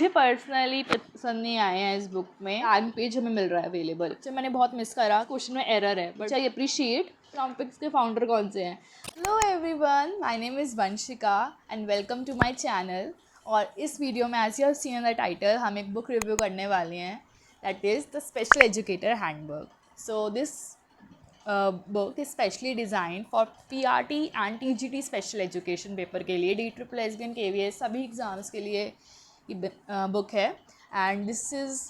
Personally पसंद नहीं आए हैं इस बुक में। लैंड पेज हमें मिल रहा है अवेलेबल, जो मैंने बहुत मिस करा। क्वेश्चन में एरर है, बट आई अप्रिशिएट। टॉपिक्स के फाउंडर कौन से हैं? Hello everyone, my name is Vanshika and welcome to my channel. और इस वीडियो में as you have seen in the title, हम एक बुक रिव्यू करने वाले हैं, that is the special educator handbook. So this book is specially designed for PRT and TGT special education paper के लिए, DSSS KVS सभी exams के लिए ये बुक है। And this is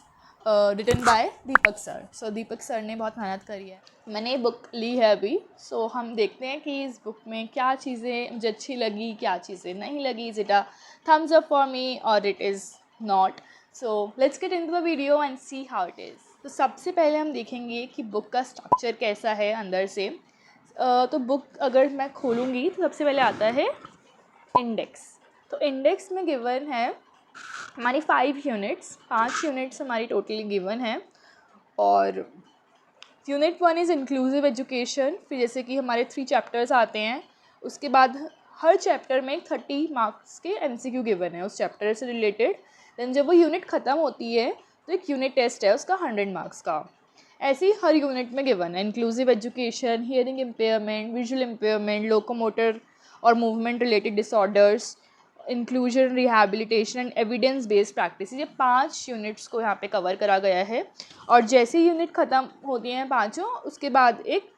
written by Deepak sir. So Deepak sir ने बहुत मेहनत करी है। मैंने ये बुक ली है अभी, सो हम देखते हैं कि इस बुक में क्या चीज़ें मुझे अच्छी लगी, क्या चीज़ें नहीं लगी। Is it a thumbs up for me और it is not? So let's get into the video and see how it is. तो सबसे पहले हम देखेंगे कि बुक का स्ट्रक्चर कैसा है अंदर से। तो बुक अगर मैं खोलूँगी तो सबसे पहले आता है इंडेक्स। तो इंडेक्स में गिवन है हमारी 5 यूनिट्स, 5 यूनिट्स हमारी टोटली गिवन है। और यूनिट 1 इज़ इंक्लूसिव एजुकेशन। फिर जैसे कि हमारे 3 चैप्टर्स आते हैं, उसके बाद हर चैप्टर में 30 मार्क्स के MCQ गिवन है उस चैप्टर से रिलेटेड। देन जब वो यूनिट ख़त्म होती है तो एक यूनिट टेस्ट है उसका 100 मार्क्स का। ऐसे ही हर यूनिट में गिवन है inclusive education, hearing impairment, visual impairment, locomotor और movement related disorders, inclusion, rehabilitation and evidence based practice. ये 5 यूनिट्स को यहाँ पे कवर करा गया है। और जैसे यूनिट ख़त्म होती हैं पाँचों, उसके बाद एक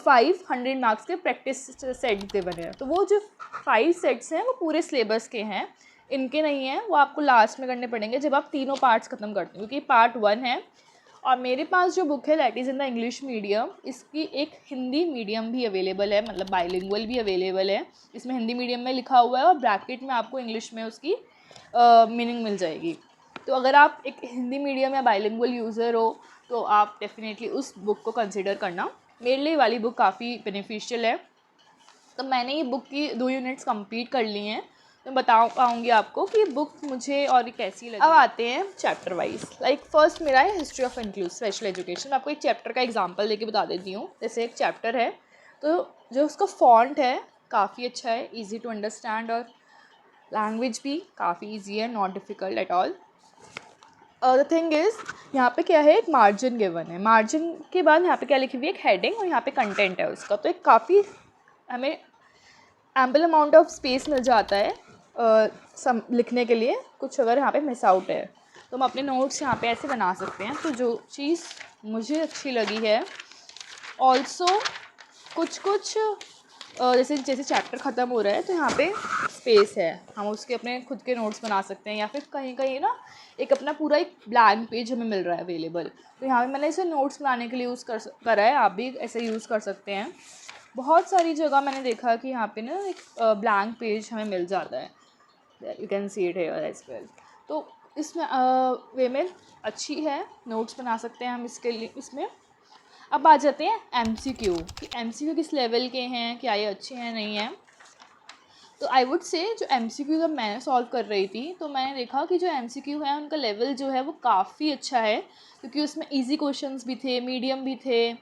500 मार्क्स के प्रैक्टिस सेट गिवन है। तो वो जो 5 सेट्स हैं वो पूरे सिलेबस के हैं, इनके नहीं हैं, वो आपको लास्ट में करने पड़ेंगे जब आप तीनों पार्ट्स ख़त्म करते हैं, क्योंकि पार्ट 1 है। और मेरे पास जो बुक है that is in the English medium. इसकी एक हिंदी मीडियम भी अवेलेबल है, मतलब बाइलिंगुअल भी अवेलेबल है। इसमें हिंदी मीडियम में लिखा हुआ है और ब्रैकेट में आपको इंग्लिश में उसकी मीनिंग मिल जाएगी। तो अगर आप एक हिंदी मीडियम या बाइलिंगुअल यूज़र हो तो आप डेफिनेटली उस बुक को कंसिडर करना। मेरे लिए वाली बुक काफ़ी बेनिफिशियल है। तो मैंने ये बुक की 2 यूनिट्स कंप्लीट कर ली हैं। मैं बता पाऊँगी आपको कि बुक मुझे और कैसी लगी। अब आते हैं चैप्टर वाइज। लाइक फर्स्ट मेरा है history of inclusive special education. आपको एक चैप्टर का एग्जांपल देके बता देती हूँ। जैसे एक चैप्टर है, तो जो उसका फॉन्ट है काफ़ी अच्छा है, ईजी टू अंडरस्टैंड, और लैंग्वेज भी काफ़ी ईजी है, not difficult at all. The thing is, यहाँ पे क्या है, एक मार्जिन गिवन है। मार्जिन के बाद यहाँ पे क्या लिखी हुई है, एक हेडिंग, और यहाँ पे कंटेंट है उसका। तो एक काफ़ी हमें एम्पल अमाउंट ऑफ स्पेस मिल जाता है लिखने के लिए। कुछ अगर यहाँ पे मिस आउट है तो हम अपने नोट्स यहाँ पे ऐसे बना सकते हैं। तो जो चीज़ मुझे अच्छी लगी है, ऑल्सो कुछ जैसे चैप्टर ख़त्म हो रहा है तो यहाँ पे स्पेस है, हम उसके अपने खुद के नोट्स बना सकते हैं, या फिर कहीं कहीं ना एक अपना पूरा एक ब्लैंक पेज हमें मिल रहा है अवेलेबल। तो यहाँ पे मैंने इसे नोट्स बनाने के लिए यूज़ करा है, आप भी ऐसे यूज़ कर सकते हैं। बहुत सारी जगह मैंने देखा कि यहाँ पे ना एक ब्लैंक पेज हमें मिल जाता है, you can see it here as well. तो इसमें वे में अच्छी है, नोट्स बना सकते हैं हम इसके लिए इसमें। अब आ जाते हैं MCQ कि MCQ किस लेवल के हैं, क्या ये अच्छे हैं नहीं हैं। तो आई वुड से जो MCQ जब मैंने सॉल्व कर रही थी तो मैंने देखा कि जो MCQ है उनका लेवल जो है वो काफ़ी अच्छा है, क्योंकि उसमें ईजी क्वेश्चंस भी थे, मीडियम भी थे,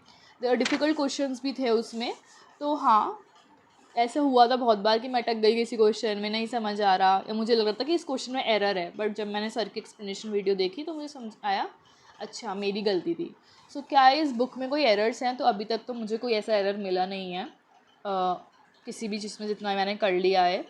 डिफ़िकल्ट क्वेश्चंस भी थे उसमें। तो हाँ, ऐसा हुआ था बहुत बार कि मैं अटक गई किसी क्वेश्चन में, नहीं समझ आ रहा, या मुझे लग रहा था कि इस क्वेश्चन में एरर है, बट जब मैंने सर की एक्सप्लेनेशन वीडियो देखी तो मुझे समझ आया अच्छा मेरी गलती थी। सो क्या इस बुक में कोई एरर्स हैं? तो अभी तक तो मुझे कोई ऐसा एरर मिला नहीं है किसी भी चीज़ में, जितना मैंने कर लिया है।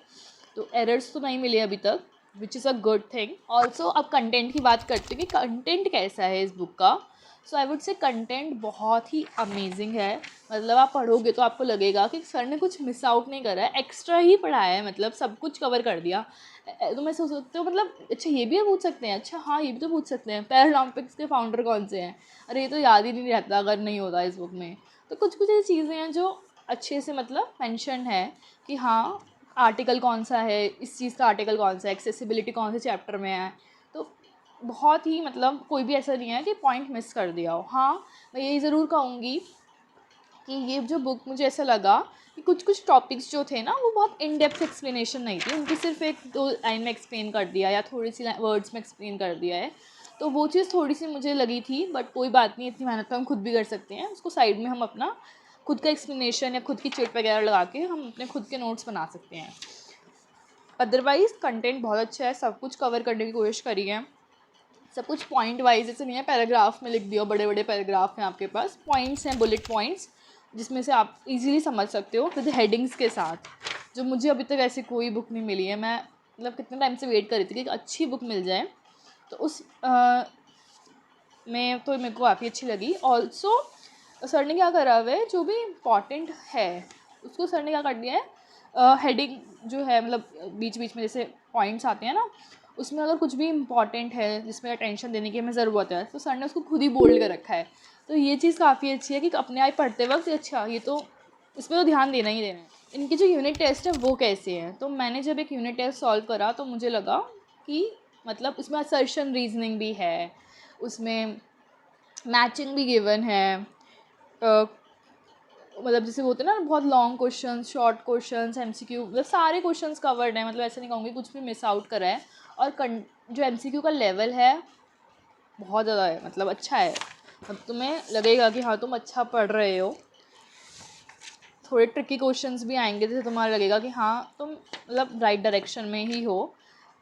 तो एरर्स तो नहीं मिले अभी तक, which is a good thing. Also अब कंटेंट की बात करते हैं कि कंटेंट कैसा है इस बुक का। सो आई वुड से कंटेंट बहुत ही अमेजिंग है। मतलब आप पढ़ोगे तो आपको लगेगा कि सर ने कुछ मिस आउट नहीं करा है, एक्स्ट्रा ही पढ़ाया है, मतलब सब कुछ कवर कर दिया। तो मैं सोच सकती हूँ मतलब अच्छा ये भी पूछ सकते हैं, अच्छा हाँ ये भी तो पूछ सकते हैं, पैरालंपिक्स के फाउंडर कौन से हैं, अरे ये तो याद ही नहीं रहता अगर नहीं होता इस बुक में। तो कुछ कुछ ऐसी चीज़ें हैं जो अच्छे से मतलब मेंशन है कि हाँ आर्टिकल कौन सा है, इस चीज़ का आर्टिकल कौन सा है, एक्सेसिबिलिटी कौन से चैप्टर में है। तो बहुत ही मतलब कोई भी ऐसा नहीं है कि पॉइंट मिस कर दिया हो। हाँ मैं यही ज़रूर कहूँगी कि ये जो बुक मुझे ऐसा लगा कि कुछ कुछ टॉपिक्स जो थे ना वो बहुत इन डेप्थ एक्सप्लेनेशन नहीं थी, उनकी सिर्फ 1-2 लाइन में एक्सप्लेन कर दिया या थोड़ी सी वर्ड्स में एक्सप्लेन कर दिया है। तो वो चीज़ थोड़ी सी मुझे लगी थी, बट कोई बात नहीं, इतनी मेहनत तो हम खुद भी कर सकते हैं। उसको साइड में हम अपना खुद का एक्सप्लेनेशन या खुद की चिट वगैरह लगा के हम अपने खुद के नोट्स बना सकते हैं। अदरवाइज़ कंटेंट बहुत अच्छा है, सब कुछ कवर करने की कोशिश करी है, सब कुछ पॉइंट वाइज ऐसे नहीं है पैराग्राफ में लिख दिया, बड़े बड़े पैराग्राफ हैं आपके पास, पॉइंट्स हैं, बुलेट पॉइंट्स, जिसमें से आप इजीली समझ सकते हो विद हेडिंग्स के साथ, जो मुझे अभी तक ऐसी कोई बुक नहीं मिली है। मैं मतलब कितने टाइम से वेट कर रही थी कि एक अच्छी बुक मिल जाए, तो उस में तो मेरे को काफ़ी अच्छी लगी। ऑल्सो सर ने क्या करा हुआ है, जो भी इम्पॉर्टेंट है उसको सर ने क्या कर दिया है, हेडिंग जो है मतलब बीच बीच में जैसे पॉइंट्स आते हैं ना, उसमें अगर कुछ भी इम्पॉर्टेंट है जिसमें अटेंशन देने की हमें ज़रूरत है, तो सर ने उसको खुद ही बोल्ड कर रखा है। तो ये चीज़ काफ़ी अच्छी है कि अपने आप पढ़ते वक्त अच्छा ये तो इस पर तो ध्यान देना ही देना है। इनके जो यूनिट टेस्ट है वो कैसे हैं, तो मैंने जब एक यूनिट टेस्ट सॉल्व करा तो मुझे लगा कि मतलब उसमें असर्शन रीजनिंग भी है, उसमें मैचिंग भी गिवन है, मतलब जैसे वो होते हैं ना बहुत long question, short questions, MCQ, मतलब सारे क्वेश्चंस कवर्ड हैं, मतलब ऐसा नहीं कहूँगी कुछ भी मिस आउट करा है। और जो एमसीक्यू का लेवल है बहुत ज़्यादा है, मतलब अच्छा है, अब तुम्हें लगेगा कि हाँ तुम अच्छा पढ़ रहे हो। थोड़े ट्रिकी क्वेश्चंस भी आएंगे जैसे तुम्हारा लगेगा कि हाँ तुम मतलब राइट डायरेक्शन में ही हो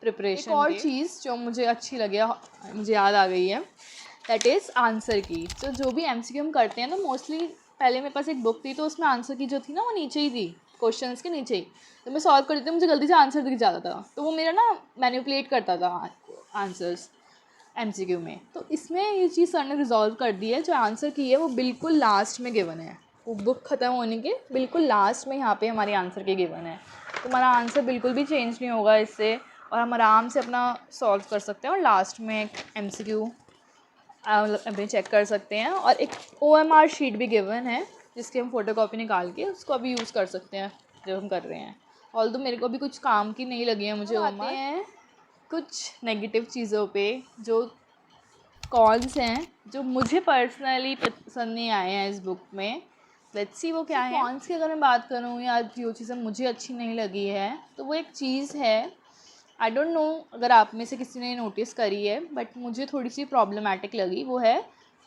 प्रिपरेशन। एक और चीज़ जो मुझे अच्छी लगी, मुझे याद आ गई है, दैट इज़ आंसर की। तो जो भी एमसीक्यू हम करते हैं तो मोस्टली पहले मेरे पास एक बुक थी, तो उसमें आंसर की जो थी ना वो नीचे ही थी, क्वेश्चंस के नीचे ही, तो मैं सॉल्व करती थी, मुझे गलती से आंसर दिख जाता था, तो वो मेरा ना मैनिपुलेट करता था आंसर्स एमसीक्यू में। तो इसमें ये चीज़ सर ने रिजॉल्व कर दी है, जो आंसर की है वो बिल्कुल लास्ट में गिवन है, वो बुक ख़त्म होने के बिल्कुल लास्ट में यहाँ पे हमारे आंसर के गिवन है। तो हमारा आंसर बिल्कुल भी चेंज नहीं होगा इससे, और हम आराम से अपना सॉल्व कर सकते हैं, और लास्ट में एक एमसीक्यू अपने चेक कर सकते हैं। और एक OMR शीट भी गिवन है जिसकी हम फ़ोटोकॉपी निकाल के उसको अभी यूज़ कर सकते हैं जब हम कर रहे हैं। ऑल्दो मेरे को भी कुछ काम की नहीं लगी है मुझे OMR। हैं कुछ नेगेटिव चीज़ों पे, जो कॉन्स हैं जो मुझे पर्सनली पसंद नहीं आए हैं इस बुक में। लेट्स सी वो क्या है। कॉन्स की अगर मैं बात करूँ या जो चीज़ें मुझे अच्छी नहीं लगी है, तो वो एक चीज़ है, आई डोंट नो अगर आप में से किसी ने नोटिस करी है, बट मुझे थोड़ी सी प्रॉब्लमैटिक लगी, वो है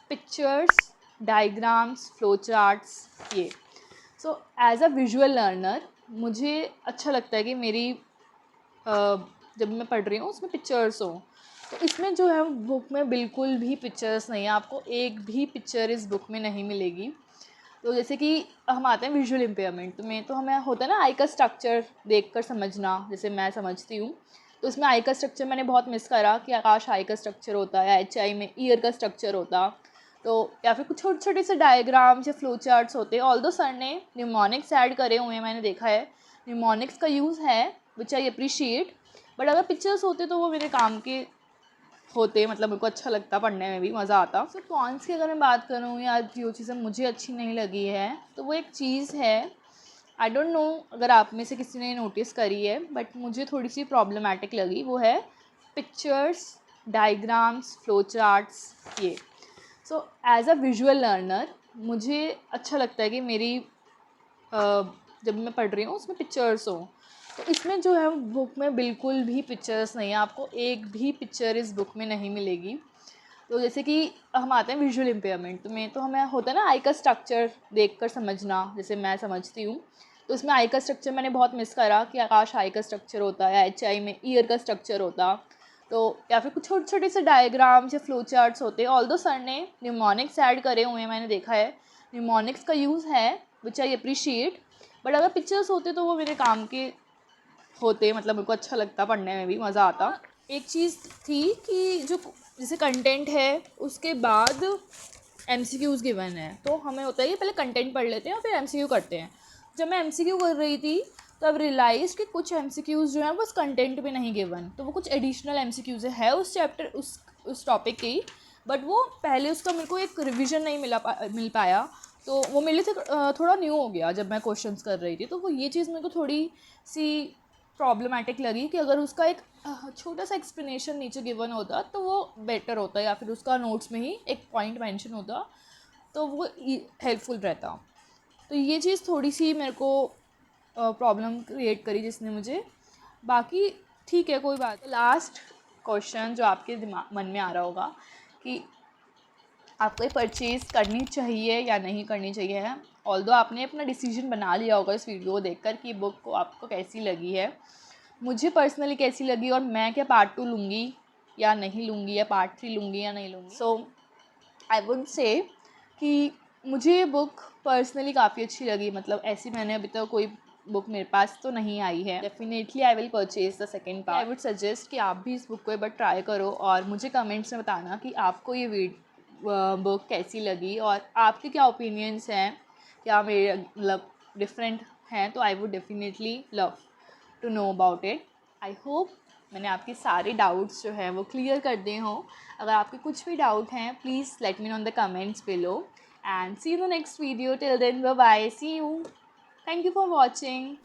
पिक्चर्स, डायग्राम्स, फ्लो चार्ट्स, ये। So as a visual learner मुझे अच्छा लगता है कि मेरी जब मैं पढ़ रही हूँ उसमें पिक्चर्स हो, तो इसमें जो है बुक में बिल्कुल भी पिक्चर्स नहीं है, आपको एक भी पिक्चर इस बुक में नहीं मिलेगी। तो जैसे कि हम आते हैं विजुअल इम्पेयरमेंट में, तो हमें होता है ना आई का स्ट्रक्चर देखकर समझना, जैसे मैं समझती हूँ, तो उसमें आई का स्ट्रक्चर मैंने बहुत मिस करा कि आकाश आई का स्ट्रक्चर होता है, HI में ईयर का स्ट्रक्चर होता, तो या फिर कुछ छोटे छोटे से डायग्राम्स या फ्लो चार्ट्स होते हैं। ऑल्दो सर ने न्यूमोनिक्स ऐड करे हुए हैं, मैंने देखा है न्यूमोनिक्स का यूज़ है विच आई अप्रिशिएट, बट अगर पिक्चर्स होते तो वो मेरे काम के होते, मतलब मेरे को अच्छा लगता, पढ़ने में भी मज़ा आता। सो कॉन्स की अगर मैं बात करूँ या जो चीज़ें मुझे अच्छी नहीं लगी है, तो वो एक चीज़ है, आई डोंट नो अगर आप में से किसी ने नोटिस करी है, बट मुझे थोड़ी सी प्रॉब्लमैटिक लगी, वो है पिक्चर्स, डायग्राम्स, फ्लो चार्ट्स, ये। So as a visual learner मुझे अच्छा लगता है कि मेरी जब मैं पढ़ रही हूँ उसमें पिक्चर्स हो, तो इसमें जो है बुक में बिल्कुल भी पिक्चर्स नहीं है, आपको एक भी पिक्चर इस बुक में नहीं मिलेगी। तो जैसे कि हम आते हैं विजुअल इम्पेयरमेंट में, तो हमें होता है ना आई का स्ट्रक्चर देखकर समझना, जैसे मैं समझती हूँ, तो उसमें आई का स्ट्रक्चर मैंने बहुत मिस करा कि आकाश आई का स्ट्रक्चर होता है, HI में ईयर का स्ट्रक्चर होता, तो या फिर कुछ छोटे छोटे से डायग्राम्स या फ्लो चार्ट्स होते हैं। ऑल्दो सर ने न्यूमोनिक्स ऐड करे हुए हैं, मैंने देखा है न्यूमोनिक्स का यूज़ है विच आई अप्रिशिएट, बट अगर पिक्चर्स होते तो वो मेरे काम के होते, मतलब मेरे को अच्छा लगता, पढ़ने में भी मज़ा आता। एक चीज़ थी कि जो जैसे कंटेंट है उसके बाद MCQs गिवन है, तो हमें होता है कि पहले कंटेंट पढ़ लेते हैं और फिर MCQ करते हैं। जब मैं MCQ कर रही थी तो अब रियलाइज़ कि कुछ MCQs जो हैं बस कंटेंट में नहीं गिवन, तो वो कुछ एडिशनल MCQs है उस चैप्टर उस टॉपिक की, बट वो पहले उसका मेरे को एक रिविज़न नहीं मिल पाया, तो वो मेरे लिए थोड़ा न्यू हो गया जब मैं क्वेश्चंस कर रही थी, तो वो ये चीज़ मेरे को थोड़ी सी प्रॉब्लमैटिक लगी कि अगर उसका एक छोटा सा एक्सप्लेनेशन नीचे गिवन होता तो वो बेटर होता, या फिर उसका नोट्स में ही एक पॉइंट मेंशन होता तो वो हेल्पफुल रहता। तो ये चीज़ थोड़ी सी मेरे को प्रॉब्लम क्रिएट करी जिसने मुझे, बाकी ठीक है कोई बात। लास्ट क्वेश्चन जो आपके दिमाग मन में आ रहा होगा कि आपको ये परचेज़ करनी चाहिए या नहीं करनी चाहिए है, ऑल्दो आपने अपना डिसीजन बना लिया होगा इस वीडियो को देखकर कि बुक को आपको कैसी लगी है, मुझे पर्सनली कैसी लगी और मैं क्या पार्ट 2 लूँगी या नहीं लूँगी, या पार्ट 3 लूँगी या नहीं लूँगी। सो आई वुड से कि मुझे ये बुक पर्सनली काफ़ी अच्छी लगी। मतलब ऐसी मैंने अभी तक कोई बुक मेरे पास तो नहीं आई है। Definitely I will purchase the second part. I would suggest कि आप भी इस बुक को एक बार ट्राई करो और मुझे कमेंट्स में बताना कि आपको ये बुक कैसी लगी और आपके क्या ओपिनियंस हैं, क्या मेरे मतलब डिफरेंट हैं। तो I would definitely love to know about it. I hope मैंने आपके सारे डाउट्स जो है वो क्लियर कर दिए हों। अगर आपके कुछ भी डाउट हैं please let me know in the comments below and see you in the next video. Till then bye bye, see you, thank you for watching.